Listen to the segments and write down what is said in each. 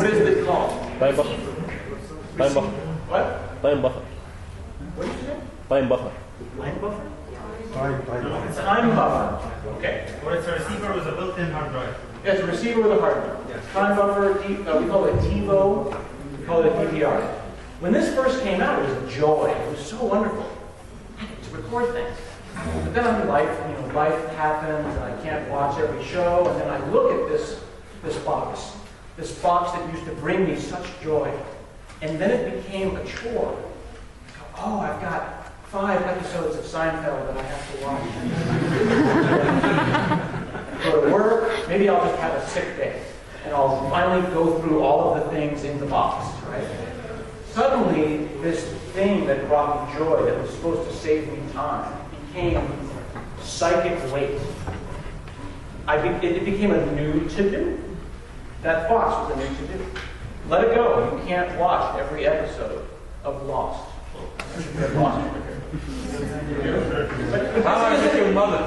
What is it called? Time buffer. Time buffer. What? Time buffer. What did you say? Time buffer. Time buffer? It's Time buffer. Okay. or it's a receiver with a built-in hard drive. Yeah, it's a receiver with a hard drive. Yes. Time buffer, we call it TiVo, we call it a DVR. When this first came out, it was a joy. It was so wonderful to record things. But then life happens, and I can't watch every show, and then I look at this box that used to bring me such joy, and then it became a chore. Oh, I've got 5 episodes of Seinfeld that I have to watch. Go to work, maybe I'll just have a sick day, and I'll finally go through all of the things in the box, right? Suddenly, this thing that brought me joy, that was supposed to save me time, became psychic weight. It became a new to-do. That box was a new to-do. Let it go. You can't watch every episode of Lost. Lost over here. How I Met Your Mother.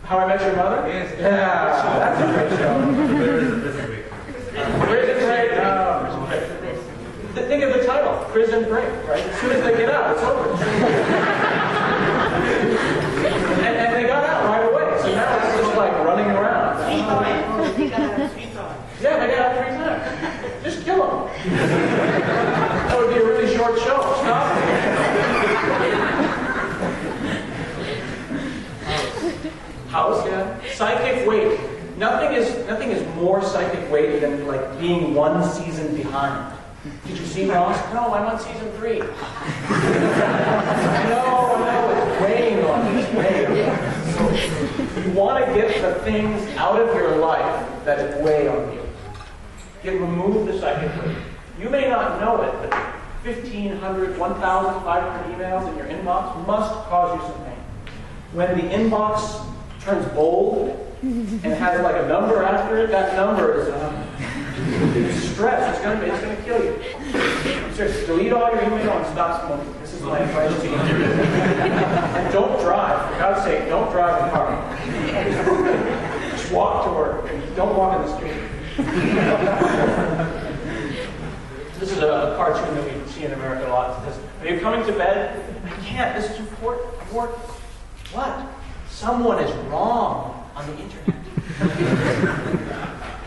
How I Met Your Mother? Yes. Yeah, that's a great show. Where is it this week? Prison Break. Think of the title, Prison Break, right? As soon as they get out, it's over. and they got out right away, so now it's just like running around. Yeah, they got out 3 times. Just kill them. That would be a really short show. Stop it. House, yeah. Psychic weight. Nothing is more psychic weight than like being 1 season behind. Did you see Lost? No, I'm on season 3. No, it's weighing on me. It's weighing. You want to get the things out of your life that weigh on you. Remove the psychic weight. You may not know it, but 1,500, 1,500 emails in your inbox must cause you some pain. When the inbox turns bold and has like a number after it, that number is stress. It's going to kill you. Seriously, delete all your email and stop smoking. This is my advice to you. And don't drive. For God's sake, don't drive the car. Just walk to work. And don't walk in the street. This is a cartoon that we see in America a lot. It says, are you coming to bed? I can't. This is important. What? Someone is wrong on the internet.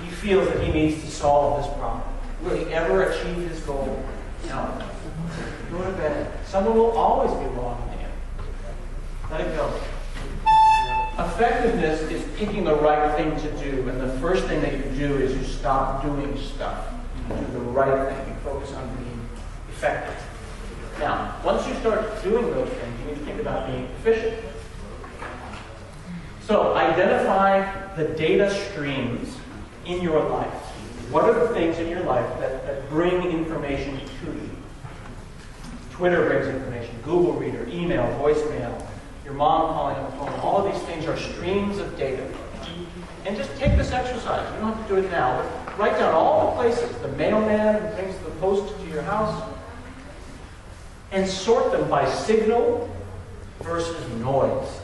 He feels that he needs to solve this problem. Will he ever achieve his goal? No. Go to bed. Someone will always be wrong in the end. Let it go. Effectiveness is picking the right thing to do, and the first thing that you do is you stop doing stuff. You do the right thing. You focus on being effective. Now, once you start doing those things, you need to think about being efficient. So, identify the data streams in your life. What are the things in your life that bring information to you? Twitter brings information, Google Reader, email, voicemail, your mom calling on the phone. All of these things are streams of data. And just take this exercise. You don't have to do it now, but write down all the places, the mailman who brings the post to your house, and sort them by signal versus noise.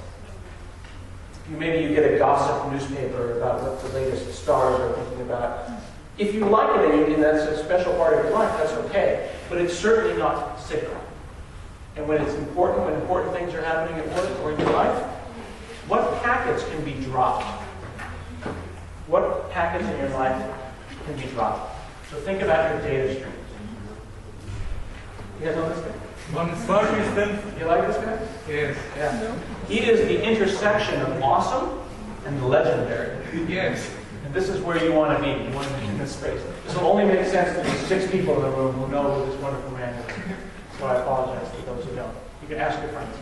Maybe you get a gossip newspaper about what the latest stars are thinking about. If you like it and that's a special part of your life, that's okay. But it's certainly not signal. And when it's important, when important things are happening at work or in your life, what packets can be dropped? What packets in your life can be dropped? So think about your data streams. You guys know this guy? You like this guy? Yes. Yeah. He is the intersection of awesome and legendary. Yes. And this is where you want to be. You want to be in this space. This will only make sense to the 6 people in the room who know who this wonderful man is. So I apologize to those who don't. You can ask your friends.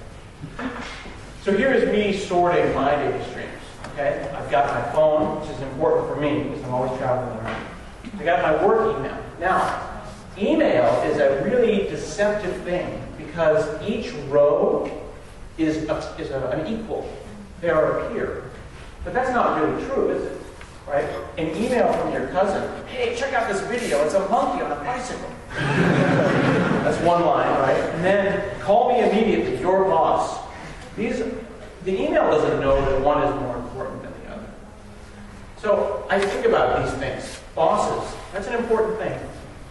So here is me sorting my data streams. Okay? I've got my phone, which is important for me because I'm always traveling around. I got my work email. Now, email is a really deceptive thing because each row is an equal. They are a peer. But that's not really true, is it? Right? An email from your cousin, hey, check out this video. It's a monkey on a bicycle. That's one line, right? And then call me immediately, your boss. The email doesn't know that one is more important than the other. So I think about these things. Bosses, that's an important thing.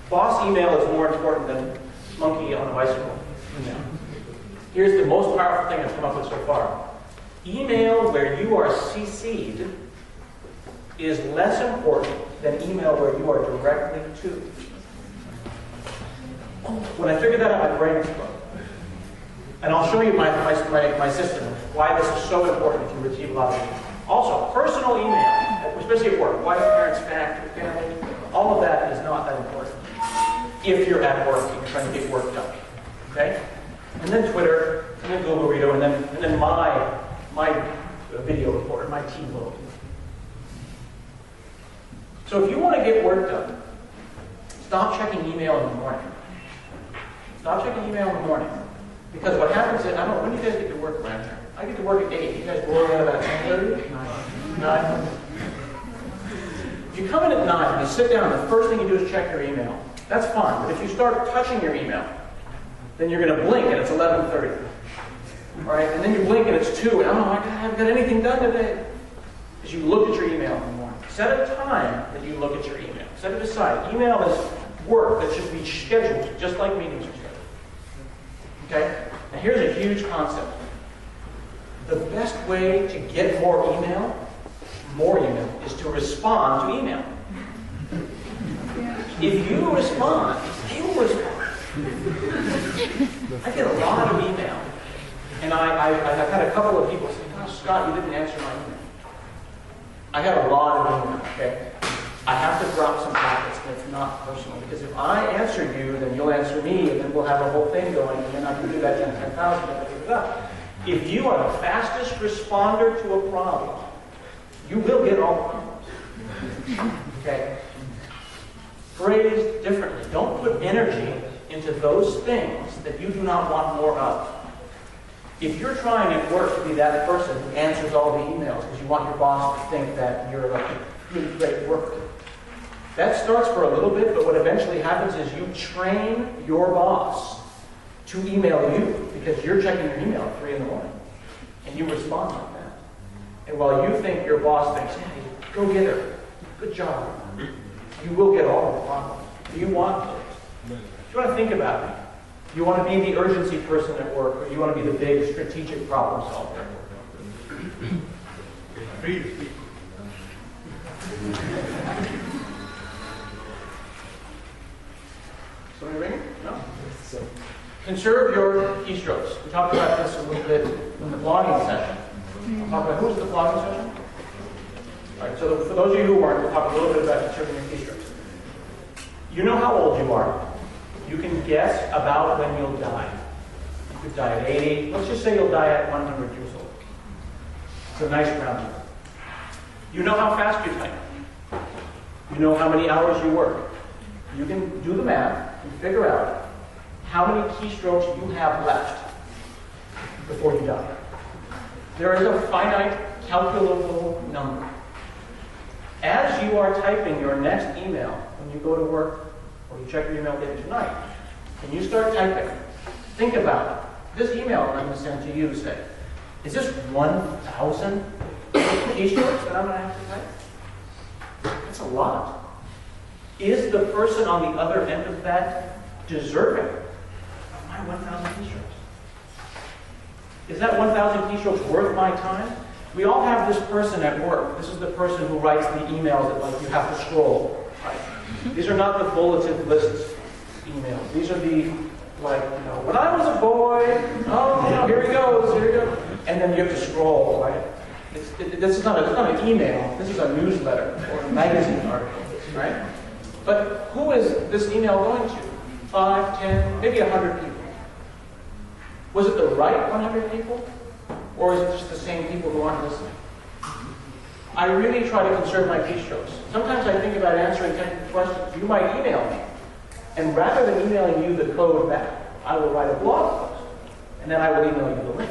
Boss email is more important than monkey on a bicycle email. Here's the most powerful thing I've come up with so far. Email where you are CC'd is less important than email where you are directly to. When I figured that out, my brain exploded. And I'll show you my system, why this is so important if you receive a lot of email. Also, personal email, especially at work, wife, parents, family, all of that is not that important if you're at work and you're trying to get work done. Okay? And then Twitter, and then Google Reader, and then my video recorder, my T-Load. So if you want to get work done, stop checking email in the morning. Stop checking email in the morning. Because what happens is, I don't know, when do you guys get to work around here? I get to work at 8. You guys go around about 10:30? 9. If you come in at 9 and you sit down, the first thing you do is check your email. That's fine. But if you start touching your email, then you're going to blink and it's 11:30. All right? And then you blink and it's 2. And oh my God, I haven't got anything done today. Because you look at your email in the morning. Set a time that you look at your email. Set it aside. Email is work that should be scheduled, just like meetings are scheduled. Okay? Now here's a huge concept. The best way to get more email, is to respond to email. If you respond, they will respond. I get a lot of email. And I've had a couple of people say, oh, Scott, you didn't answer my email. I have a lot of email, okay? I have to drop some packets, and it's not personal. Because if I answer you, then you'll answer me, and then we'll have a whole thing going, and then I can do that 10,000. If you are the fastest responder to a problem, you will get all the problems. Okay? Phrased differently. Don't put energy into those things that you do not want more of. If you're trying at work to be that person who answers all the emails because you want your boss to think that you're like a really great worker, that starts for a little bit, but what eventually happens is you train your boss to email you because you're checking your email at 3 in the morning and you respond like that. And while you think your boss thinks, hey, go get her, good job, you will get all of the problems. Do you want those? You want to think about it. You want to be the urgency person at work, or you want to be the big strategic problem solver at work? Free to speak. Somebody ringing? No? Conserve your keystrokes. We talked about this a little bit in the blogging session. I'll talk about who's the blogging session? All right, so for those of you who weren't, we'll talk a little bit about conserving your keystrokes. You know how old you are. You can guess about when you'll die. You could die at 80. Let's just say you'll die at 100 years old. It's a nice round number. You know how fast you type. You know how many hours you work. You can do the math and figure out how many keystrokes you have left before you die. There is a finite, calculable number. As you are typing your next email, when you go to work, or you check your email again tonight, when you start typing, think about it. This email I'm going to send to you, say, is this 1,000 keystrokes that I'm going to have to type? That's a lot. Is the person on the other end of that deserving of my 1,000 keystrokes? Is that 1,000 keystrokes worth my time? We all have this person at work. This is the person who writes the emails that like you have to scroll. Right? These are not the bulleted lists emails. These are the, like, you know, when I was a boy, oh, here he goes, here he goes. And then you have to scroll, right? This is not an email. This is a newsletter or a magazine article, right? But who is this email going to? 5, 10, maybe 100 people. Was it the right 100 people? Or is it just the same people who aren't listening? I really try to conserve my keystrokes. Sometimes I think about answering technical questions. You might email me. And rather than emailing you the code back, I will write a blog post. And then I will email you the link.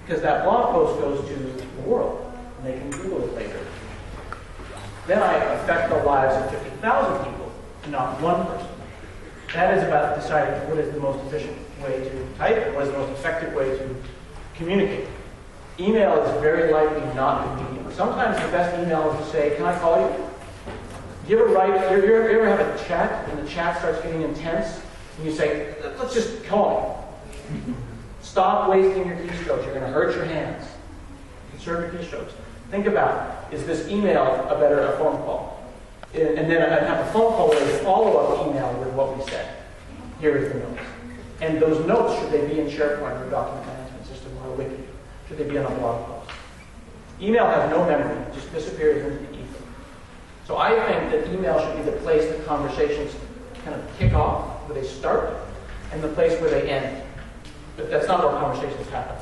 Because that blog post goes to the world. And they can Google it later. Then I affect the lives of 50,000 people, and not one person. That is about deciding what is the most efficient way to type and what is the most effective way to communicate. Email is very likely not the medium. Sometimes the best email is to say, can I call you? You ever write, you ever have a chat and the chat starts getting intense and you say, let's just call me. Stop wasting your keystrokes. You're going to hurt your hands. Conserve your keystrokes. Think about, is this email a better phone call? And then I have a phone call with a follow-up email with what we said. Here is the notes. And those notes, should they be in SharePoint or a document management system or a wiki? Should they be on a blog post? Email has no memory. It just disappears into the ether. So I think that email should be the place that conversations kind of kick off, where they start, and the place where they end. But that's not where conversations happen.